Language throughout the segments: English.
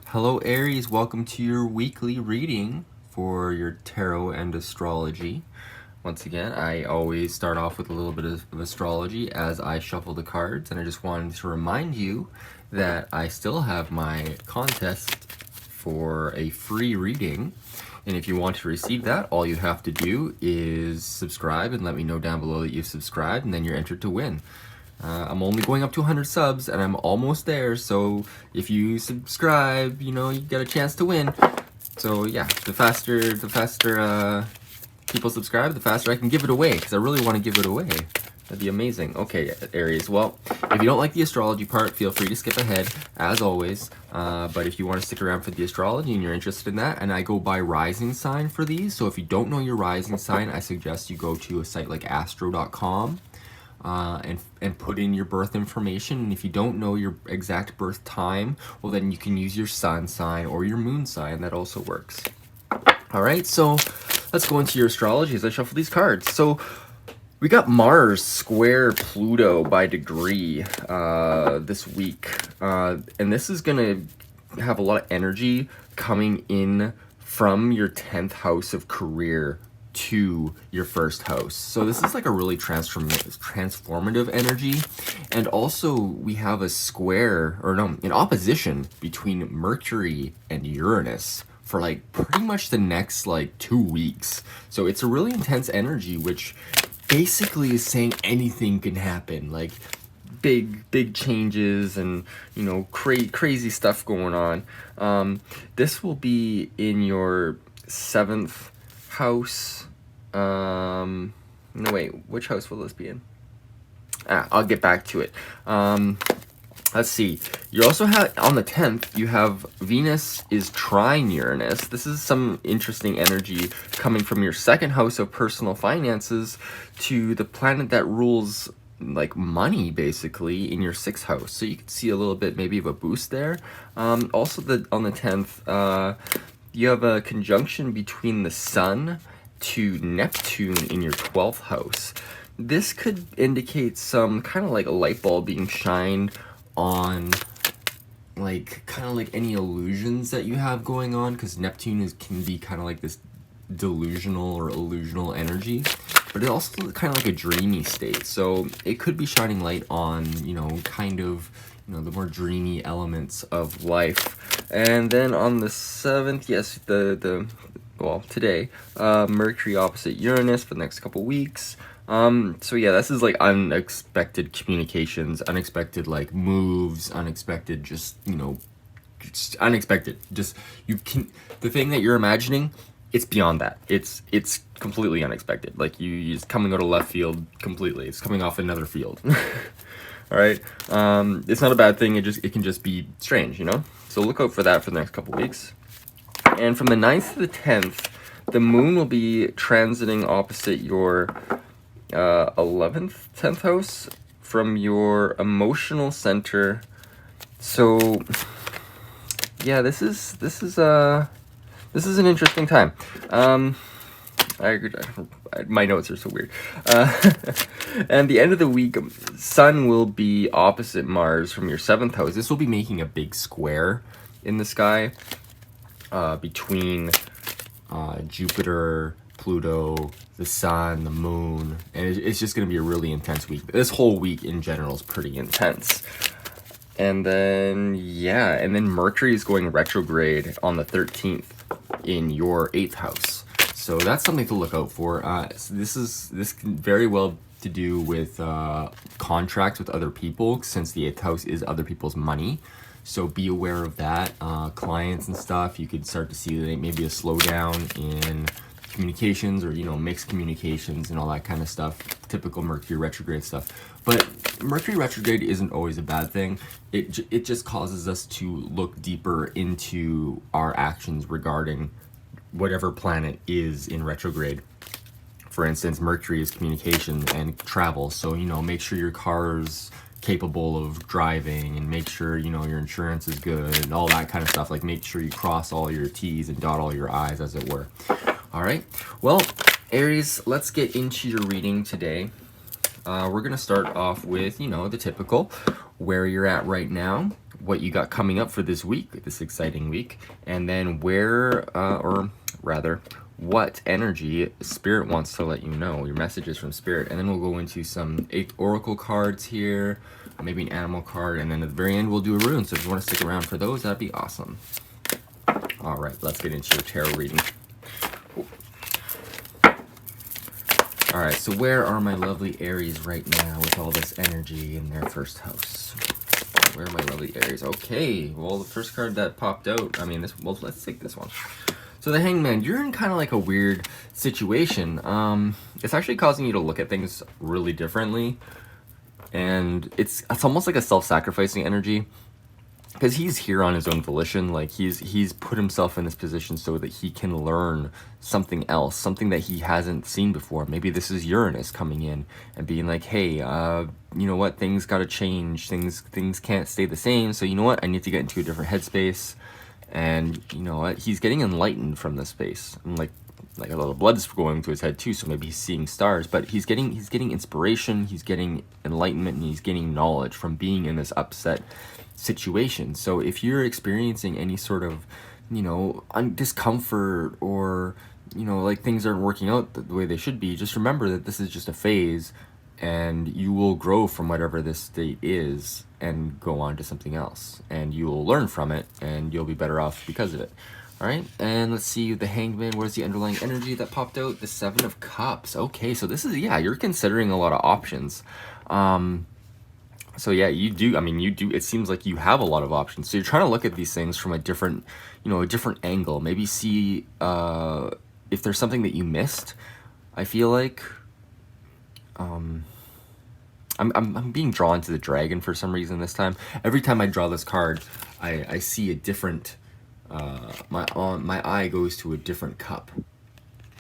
Hello Aries, welcome to your weekly reading for your tarot and astrology. Once again, I always start off with a little bit of astrology as I shuffle the cards, and I just wanted to remind you that I still have my contest for a free reading. And if you want to receive that, all you have to do is subscribe and let me know down below that you've subscribed, and then you're entered to win. I'm only going up to 100 subs, and I'm almost there, so if you subscribe, you get a chance to win. So yeah, the faster people subscribe, the faster I can give it away, because I really want to give it away. That'd be amazing. Okay, Aries, well, if you don't like the astrology part, feel free to skip ahead, as always. But if you want to stick around for the astrology and you're interested in that, and I go by rising sign for these, so if you don't know your rising sign, I suggest you go to a site like astro.com. And put in your birth information. And if you don't know your exact birth time, well, then you can use your sun sign or your moon sign. That also works. All right, so let's go into your astrology as I shuffle these cards. So we got Mars square Pluto by degree this week. And this is going to have a lot of energy coming in from your 10th house of career to your first house. So this is like a really transformative energy. And also we have a square, or no, an opposition between Mercury and Uranus for like pretty much the next like 2 weeks. So it's a really intense energy, which basically is saying anything can happen. Like big changes and crazy stuff going on. This will be in your 7th house. No, wait, which house will this be in? I'll get back to it. Let's see. You also have, on the 10th, you have Venus is trine Uranus. This is some interesting energy coming from your 2nd house of personal finances to the planet that rules like money, basically, in your 6th house. So you can see a little bit maybe of a boost there. Also, on the 10th, you have a conjunction between the Sun to Neptune in your 12th house. This could indicate some kind of like a light bulb being shined on like kind of like any illusions that you have going on, because Neptune can be kind of like this delusional or illusional energy, but it's also kind of like a dreamy state. So it could be shining light on kind of the more dreamy elements of life. And then on the 7th, yes, today, Mercury opposite Uranus for the next couple weeks. So yeah, this is like unexpected communications, unexpected like moves, unexpected just unexpected. Just the thing that you're imagining, it's beyond that. It's completely unexpected. Like you just coming out of left field completely. It's coming off another field. All right. It's not a bad thing. It can just be strange, So look out for that for the next couple weeks. And from the 9th to the 10th, the moon will be transiting opposite your 11th, 10th house from your emotional center. So yeah, this is an interesting time. My notes are so weird. And the end of the week, Sun will be opposite Mars from your 7th house. This will be making a big square in the sky between Jupiter, Pluto, the Sun, the Moon, and it's just going to be a really intense week. This whole week in general is pretty intense. And then Mercury is going retrograde on the 13th in your 8th house. So that's something to look out for. This can very well to do with contracts with other people, since the 8th house is other people's money. So be aware of that. Clients and stuff, you could start to see maybe a slowdown in communications, or mixed communications and all that kind of stuff. Typical Mercury retrograde stuff. But Mercury retrograde isn't always a bad thing. It just causes us to look deeper into our actions regarding whatever planet is in retrograde. For instance, Mercury is communication and travel, so make sure your car's capable of driving, and make sure your insurance is good and all that kind of stuff. Like, make sure you cross all your T's and dot all your I's, as it were. All right, well, Aries, let's get into your reading today. We're gonna start off with the typical, where you're at right now, what you got coming up for this week, this exciting week, and then or rather, what energy Spirit wants to let you know, your messages from Spirit. And then we'll go into some 8 oracle cards here, maybe an animal card, and then at the very end we'll do a rune. So if you want to stick around for those, that'd be awesome. All right, let's get into your tarot reading. All right, so where are my lovely Aries right now with all this energy in their first house? Where are my lovely Aries? Okay, well, the first card that popped out, I mean, well, let's take this one. So the Hangman, you're in kind of like a weird situation. It's actually causing you to look at things really differently. And it's almost like a self-sacrificing energy. Because he's here on his own volition, like he's put himself in this position so that he can learn something else, something that he hasn't seen before. Maybe this is Uranus coming in and being like, hey, you know what, things gotta change, things can't stay the same, so you know what, I need to get into a different headspace. And you know what, he's getting enlightened from this space. And like a lot of blood's going to his head too, so maybe he's seeing stars, but he's getting inspiration, he's getting enlightenment, and he's gaining knowledge from being in this upset situation. So if you're experiencing any sort of, you know, discomfort, or, you know, like things aren't working out the way they should be, just remember that this is just a phase, and you will grow from whatever this state is and go on to something else, and you will learn from it, and you'll be better off because of it. All right, and let's see the Hangman. Where's the underlying energy that popped out? The 7 of Cups. Okay, so this is, yeah, you're considering a lot of options. So yeah, you do, I mean, you do, it seems like you have a lot of options. So you're trying to look at these things from a different, you know, a different angle. Maybe see if there's something that you missed. I feel like I'm being drawn to the dragon for some reason this time. Every time I draw this card, I see a different, my eye goes to a different cup.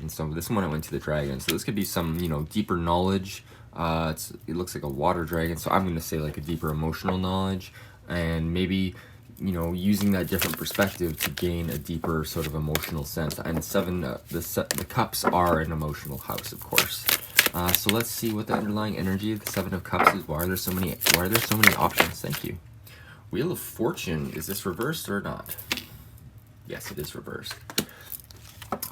And so this one I went to the dragon. So this could be some, you know, deeper knowledge. It looks like a water dragon, so I'm going to say like a deeper emotional knowledge, and maybe, you know, using that different perspective to gain a deeper sort of emotional sense. And the cups are an emotional house, of course. So let's see what the underlying energy of the 7 of Cups is. Why are there so many options? Thank you. Wheel of Fortune, is this reversed or not? Yes, it is reversed.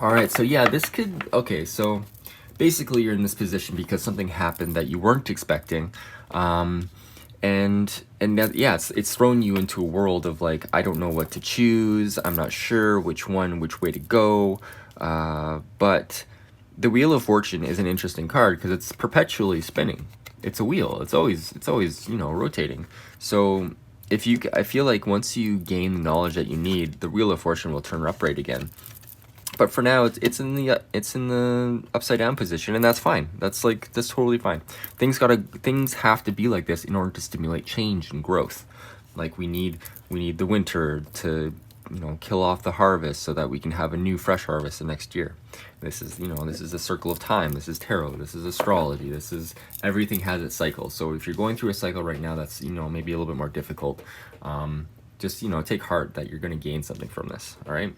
All right, so yeah, this could, okay, so basically you're in this position because something happened that you weren't expecting, and that, yeah, it's thrown you into a world of like, I don't know what to choose, I'm not sure which way to go, but the Wheel of Fortune is an interesting card because it's perpetually spinning. It's a wheel. It's always, you know, rotating. So I feel like once you gain the knowledge that you need, the Wheel of Fortune will turn upright again. But for now, it's in the upside down position, and that's fine. That's totally fine. Things have to be like this in order to stimulate change and growth. Like we need the winter to, you know, kill off the harvest so that we can have a new fresh harvest the next year. This is, you know, this is a circle of time. This is tarot. This is astrology. This is, everything has its cycle. So if you're going through a cycle right now that's, you know, maybe a little bit more difficult, just, you know, take heart that you're going to gain something from this. All right.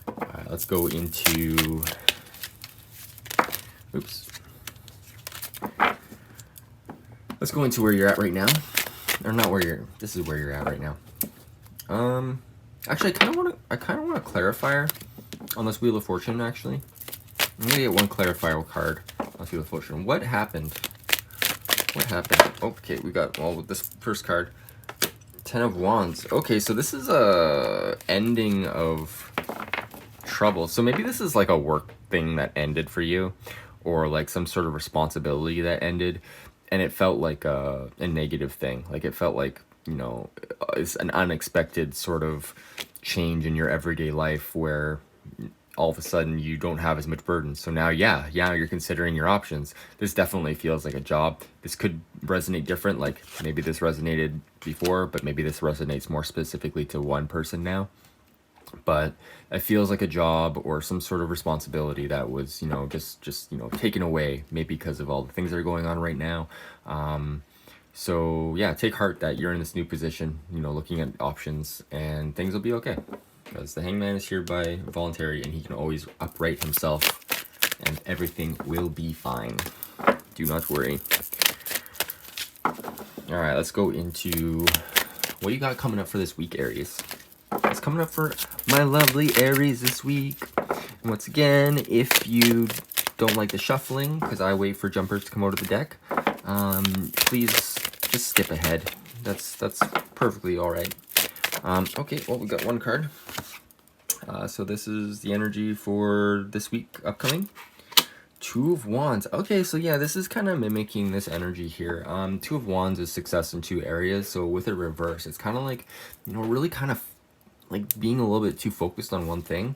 All right, let's go into, let's go into where you're at right now, or not where you're, this is where you're at right now. Actually, I kind of want a clarifier on this Wheel of Fortune, actually. I'm gonna get one clarifier card on this Wheel of Fortune. What happened? Okay, we got, well, with this first card, 10 of Wands. Okay, so this is a ending of trouble. So maybe this is like a work thing that ended for you, or like some sort of responsibility that ended, and it felt like a negative thing. Like it felt like, you know, it's an unexpected sort of change in your everyday life where all of a sudden you don't have as much burden. So now, yeah, you're considering your options. This definitely feels like a job. This could resonate different. Like maybe this resonated before, but maybe this resonates more specifically to one person now. But it feels like a job or some sort of responsibility that was, you know, just you know, taken away, maybe because of all the things that are going on right now. So yeah, take heart that you're in this new position, you know, looking at options, and things will be okay. Because the Hangman is here by voluntary, and he can always upright himself, and everything will be fine. Do not worry. All right, let's go into what you got coming up for this week, Aries? What's coming up for my lovely Aries this week? And once again, if you don't like the shuffling, because I wait for jumpers to come out of the deck, please just skip ahead. That's perfectly all right. Okay, well, we got one card. So this is the energy for this week upcoming. Two of Wands. Okay, so yeah, this is kind of mimicking this energy here. Two of Wands is success in two areas. So with it reverse, it's kind of like, you know, really kind of like being a little bit too focused on one thing.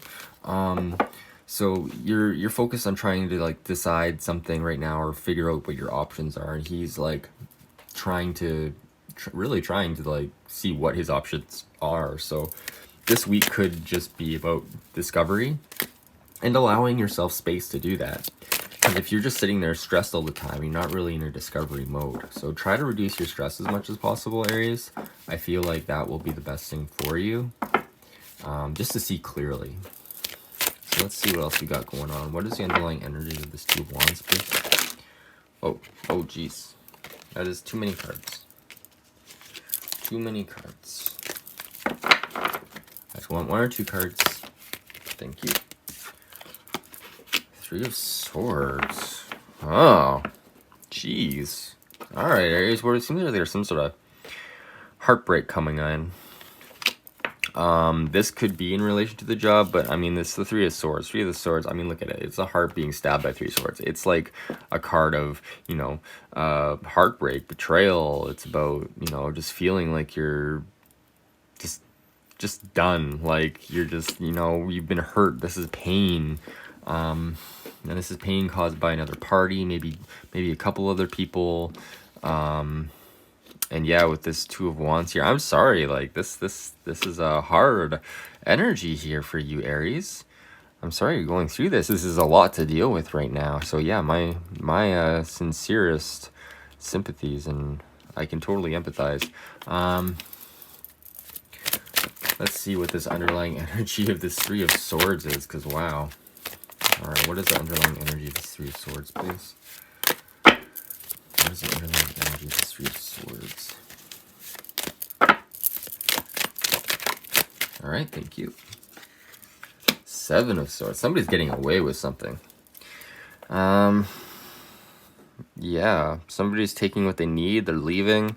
So you're focused on trying to like decide something right now or figure out what your options are, and he's like really trying to like see what his options are. So this week could just be about discovery and allowing yourself space to do that. Because if you're just sitting there stressed all the time, you're not really in a discovery mode. So try to reduce your stress as much as possible, Aries. I feel like that will be the best thing for you, just to see clearly. So let's see what else we got going on. What is the underlying energy of this Two of Wands, please? Oh, geez. That is too many cards. Too many cards. I just want one or two cards. Thank you. Three of Swords. Oh, jeez. All right, Aries. Well, it seems like there's some sort of heartbreak coming in. This could be in relation to the job, but I mean, this the Three of Swords. Three of the Swords. I mean, look at it. It's a heart being stabbed by three swords. It's like a card of, you know, heartbreak, betrayal. It's about, you know, just feeling like you're just done. Like you're just, you know, you've been hurt. This is pain. And this is pain caused by another party, maybe a couple other people. And yeah, with this Two of Wands here, I'm sorry, like this is a hard energy here for you, Aries. I'm sorry you're going through this. This is a lot to deal with right now. So yeah, my sincerest sympathies, and I can totally empathize. Let's see what this underlying energy of this Three of Swords is, because wow. All right, what is the underlying energy of this Three of Swords, please? What is the underlying energy of this Three of Swords? All right, thank you. Seven of Swords. Somebody's getting away with something. Yeah, somebody's taking what they need. They're leaving.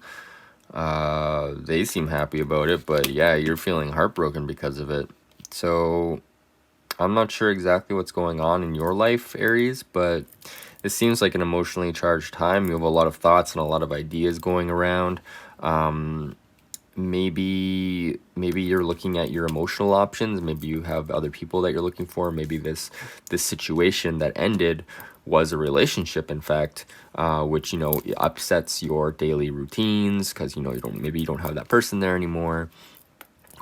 They seem happy about it, but yeah, you're feeling heartbroken because of it. So I'm not sure exactly what's going on in your life, Aries, but it seems like an emotionally charged time. You have a lot of thoughts and a lot of ideas going around. Maybe you're looking at your emotional options. Maybe you have other people that you're looking for. Maybe this situation that ended was a relationship, in fact, which, you know, upsets your daily routines because, you know, you don't have that person there anymore.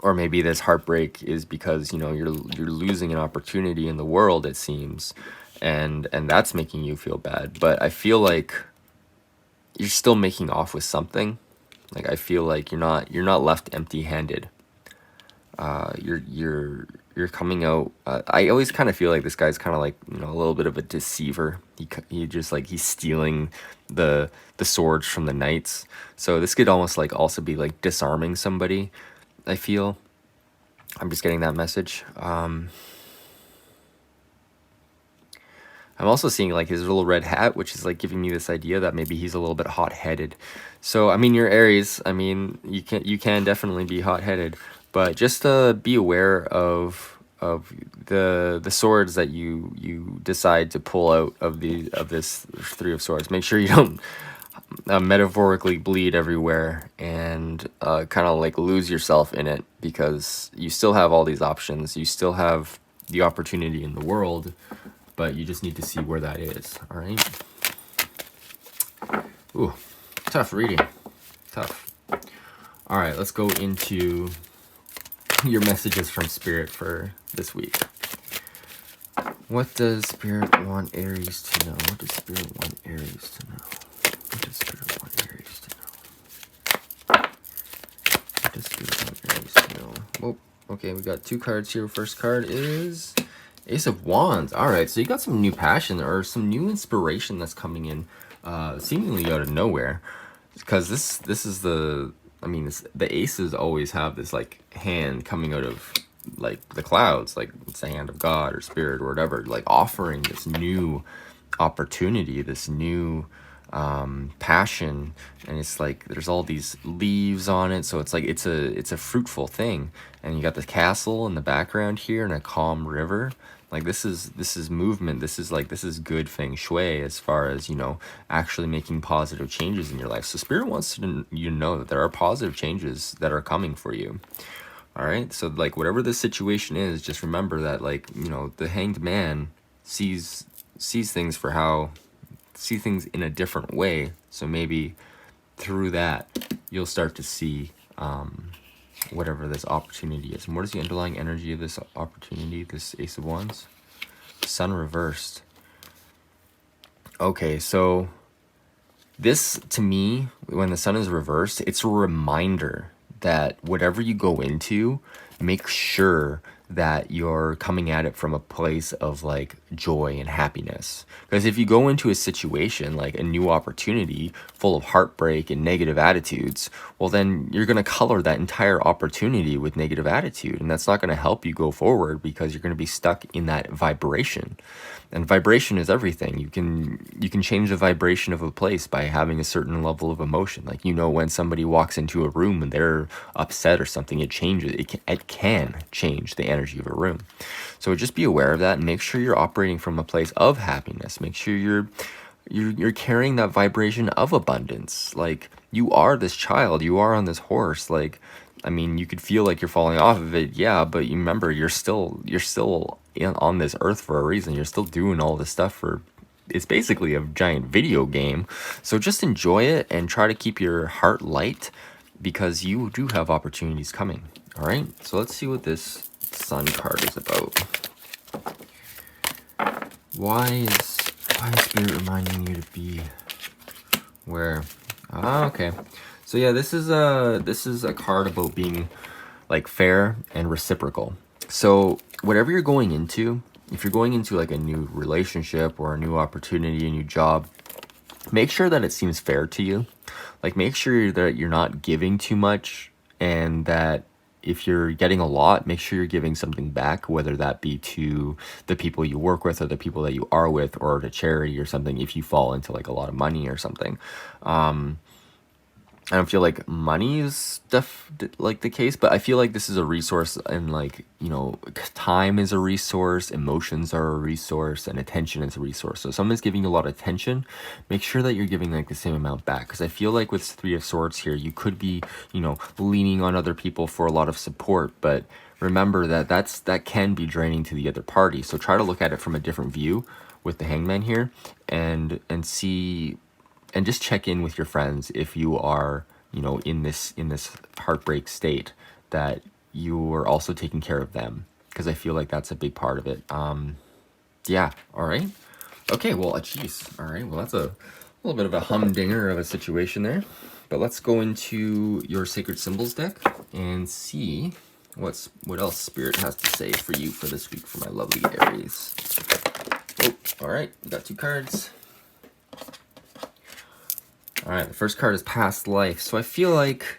Or maybe this heartbreak is because, you know, you're losing an opportunity in the world, it seems, and that's making you feel bad. But I feel like you're still making off with something. Like I feel like you're not left empty-handed. You're coming out. I always kind of feel like this guy's kind of like, you know, a little bit of a deceiver. He just like he's stealing the swords from the knights. So this could almost like also be like disarming somebody. I feel. I'm just getting that message. I'm also seeing like his little red hat, which is like giving me this idea that maybe he's a little bit hot-headed. So I mean, you're Aries. I mean, you can definitely be hot-headed, but just be aware of the swords that you decide to pull out of this Three of Swords. Make sure you don't metaphorically bleed everywhere and kind of like lose yourself in it, because you still have all these options. You still have the opportunity in the world, but you just need to see where that is. All right. Ooh, tough reading. Tough. All right, let's go into your messages from Spirit for this week. What does Spirit want Aries to know? What does Spirit want Aries to know? What does Spirit want Aries to know? What does Spirit want Aries to know? Oh, okay, we got two cards here. First card is Ace of Wands. All right, so you got some new passion or some new inspiration that's coming in, seemingly out of nowhere. Because this is the I mean, the aces always have this like hand coming out of like the clouds, like it's the hand of God or spirit or whatever, like offering this new opportunity, this new passion. And it's like there's all these leaves on it, so it's like it's a fruitful thing. And you got the castle in the background here and a calm river. Like this is movement. This is good feng shui as far as, you know, actually making positive changes in your life. So spirit wants you to know that there are positive changes that are coming for you. All right, so like whatever the situation is, just remember that, like, you know, the hanged man sees things for how, see things in a different way. So maybe through that you'll start to see whatever this opportunity is. And what is the underlying energy of this opportunity, this Ace of Wands? Sun reversed. Okay, so this, to me, when the sun is reversed, it's a reminder that whatever you go into, make sure that you're coming at it from a place of like joy and happiness. Because if you go into a situation like a new opportunity full of heartbreak and negative attitudes, well, then you're going to color that entire opportunity with negative attitude, and that's not going to help you go forward, because you're going to be stuck in that vibration. And vibration is everything. You can change the vibration of a place by having a certain level of emotion. Like, you know, when somebody walks into a room and they're upset or something, it changes. It can change the energy of a room. So just be aware of that and make sure you're operating from a place of happiness. Make sure you're carrying that vibration of abundance. Like, you are this child. You are on this horse. Like, I mean, you could feel like you're falling off of it, yeah, but you remember, you're still on this earth for a reason. You're still doing all this stuff for, it's basically a giant video game. So just enjoy it and try to keep your heart light, because you do have opportunities coming. All right, so let's see what this Sun card is about. Why is Spirit reminding you to be where? Ah, okay. So yeah, this is a card about being like fair and reciprocal. So whatever you're going into, if you're going into like a new relationship or a new opportunity, a new job, make sure that it seems fair to you. Like, make sure that you're not giving too much, and that if you're getting a lot, make sure you're giving something back, whether that be to the people you work with or the people that you are with, or to charity or something, if you fall into like a lot of money or something. I don't feel like money is like the case, but I feel like this is a resource, and like, you know, time is a resource, emotions are a resource, and attention is a resource. So if someone's giving you a lot of attention, make sure that you're giving like the same amount back. Because I feel like with Three of Swords here, you could be, you know, leaning on other people for a lot of support, but remember that that can be draining to the other party. So try to look at it from a different view with the Hangman here, and see, and just check in with your friends if you are, you know, in this heartbreak state, that you are also taking care of them, because I feel like that's a big part of it. Yeah. All right. Okay. Well, geez. All right. Well, that's a little bit of a humdinger of a situation there, but let's go into your Sacred Symbols deck and see what else Spirit has to say for you for this week, for my lovely Aries. Oh, all right. We got two cards. All right, the first card is past life. So I feel like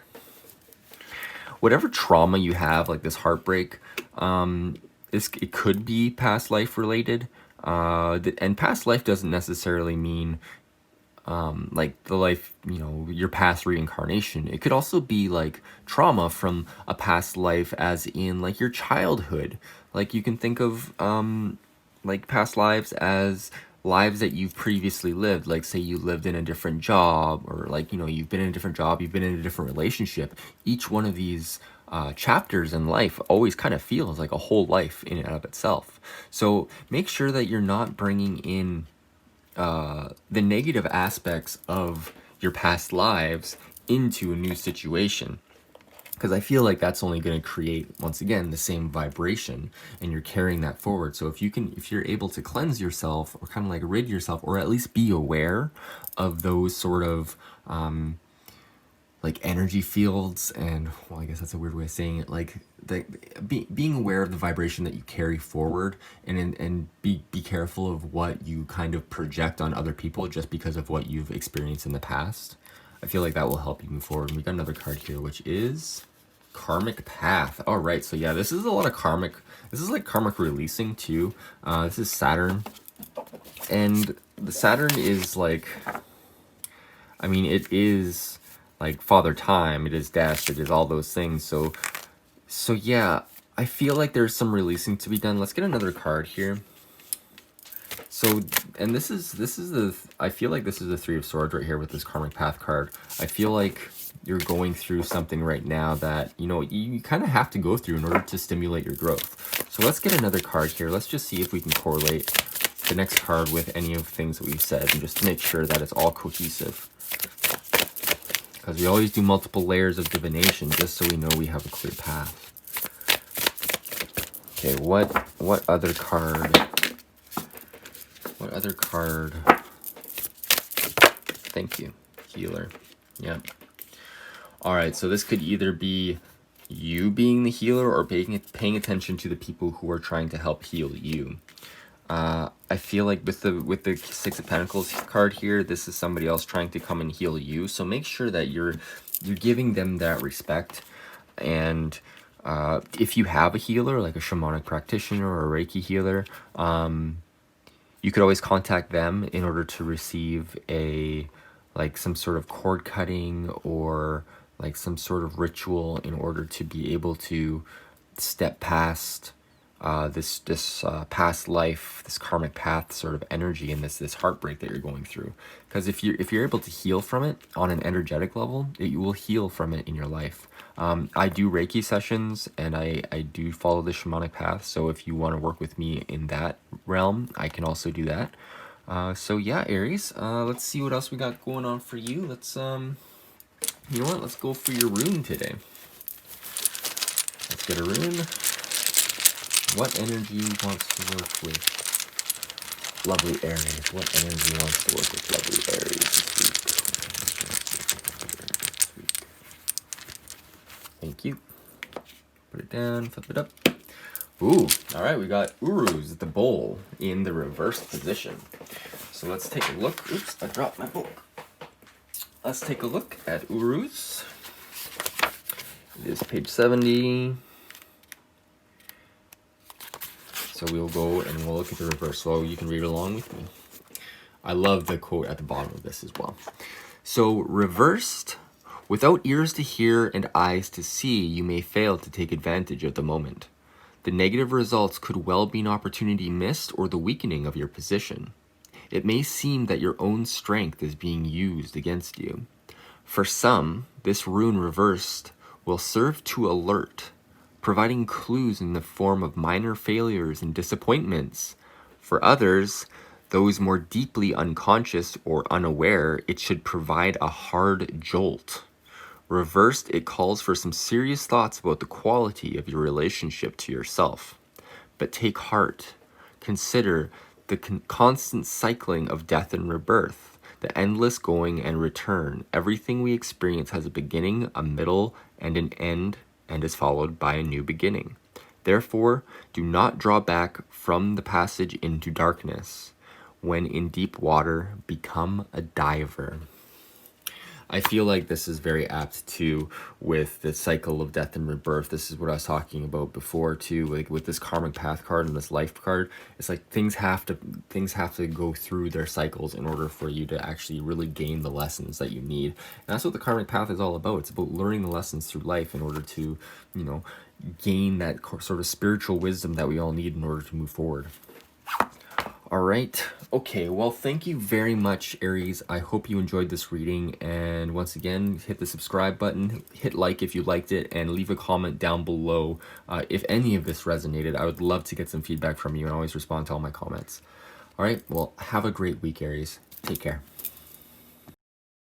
whatever trauma you have, like this heartbreak, it could be past life related. And past life doesn't necessarily mean like the life, you know, your past reincarnation. It could also be like trauma from a past life, as in like your childhood. Like, you can think of like past lives as lives that you've previously lived. Like, say you lived in a different job, or like, you know, you've been in a different job, you've been in a different relationship. Each one of these chapters in life always kind of feels like a whole life in and of itself. So make sure that you're not bringing in the negative aspects of your past lives into a new situation, because I feel like that's only going to create, once again, the same vibration, and you're carrying that forward. So if you're able to cleanse yourself, or kind of like rid yourself, or at least be aware of those sort of like energy fields, and, well, I guess that's a weird way of saying it, like being aware of the vibration that you carry forward, and be careful of what you kind of project on other people just because of what you've experienced in the past. I feel like that will help you move forward. And we got another card here, which is Karmic Path. All right, so yeah, this is a lot of karmic. This is like karmic releasing too. This is Saturn, and the Saturn is like, I mean, it is like Father Time. It is death. It is all those things. So yeah, I feel like there's some releasing to be done. Let's get another card here. So, and this is the, I feel like this is the Three of Swords right here with this Karmic Path card. I feel like you're going through something right now that, you know, you kind of have to go through in order to stimulate your growth. So let's get another card here. Let's just see if we can correlate the next card with any of the things that we've said, and just to make sure that it's all cohesive. Because we always do multiple layers of divination just so we know we have a clear path. Okay, what other card? What other card? Thank you. Healer. Yeah. Alright, so this could either be you being the healer or paying attention to the people who are trying to help heal you. I feel like with the Six of Pentacles card here, this is somebody else trying to come and heal you. So make sure that you're giving them that respect. And if you have a healer, like a shamanic practitioner or a Reiki healer, you could always contact them in order to receive some sort of cord cutting or like some sort of ritual in order to be able to step past this past life, this karmic path sort of energy, and this heartbreak that you're going through. Because if you're able to heal from it on an energetic level, you will heal from it in your life. I do Reiki sessions, and I do follow the shamanic path. So if you want to work with me in that realm, I can also do that. So yeah, Aries, let's see what else we got going on for you. Let's you know what? Let's go for your rune today. Let's get a rune. What energy wants to work with lovely Aries? What energy wants to work with lovely Aries this week? Thank you. Put it down, flip it up. Ooh, all right, we got Uruz, the bowl, in the reverse position. So let's take a look. Oops, I dropped my book. Let's take a look at Uruz. It is page 70. So we'll go and we'll look at the reverse, so you can read along with me. I love the quote at the bottom of this as well. So reversed, without ears to hear and eyes to see, you may fail to take advantage of the moment. The negative results could well be an opportunity missed or the weakening of your position. It may seem that your own strength is being used against you. For some, this rune reversed will serve to alert, providing clues in the form of minor failures and disappointments. For others, those more deeply unconscious or unaware, it should provide a hard jolt. Reversed, it calls for some serious thoughts about the quality of your relationship to yourself. But take heart. Consider the constant cycling of death and rebirth, the endless going and return. Everything we experience has a beginning, a middle, and an end, and is followed by a new beginning. Therefore, do not draw back from the passage into darkness. When in deep water, become a diver. I feel like this is very apt too with the cycle of death and rebirth. This is what I was talking about before too, like with this karmic path card and this life card. It's like things have to go through their cycles in order for you to actually really gain the lessons that you need. And that's what the karmic path is all about. It's about learning the lessons through life in order to, you know, gain that sort of spiritual wisdom that we all need in order to move forward. All right. Okay. Well, thank you very much, Aries. I hope you enjoyed this reading. And once again, hit the subscribe button, hit like if you liked it, and leave a comment down below if any of this resonated. I would love to get some feedback from you and always respond to all my comments. All right. Well, have a great week, Aries. Take care.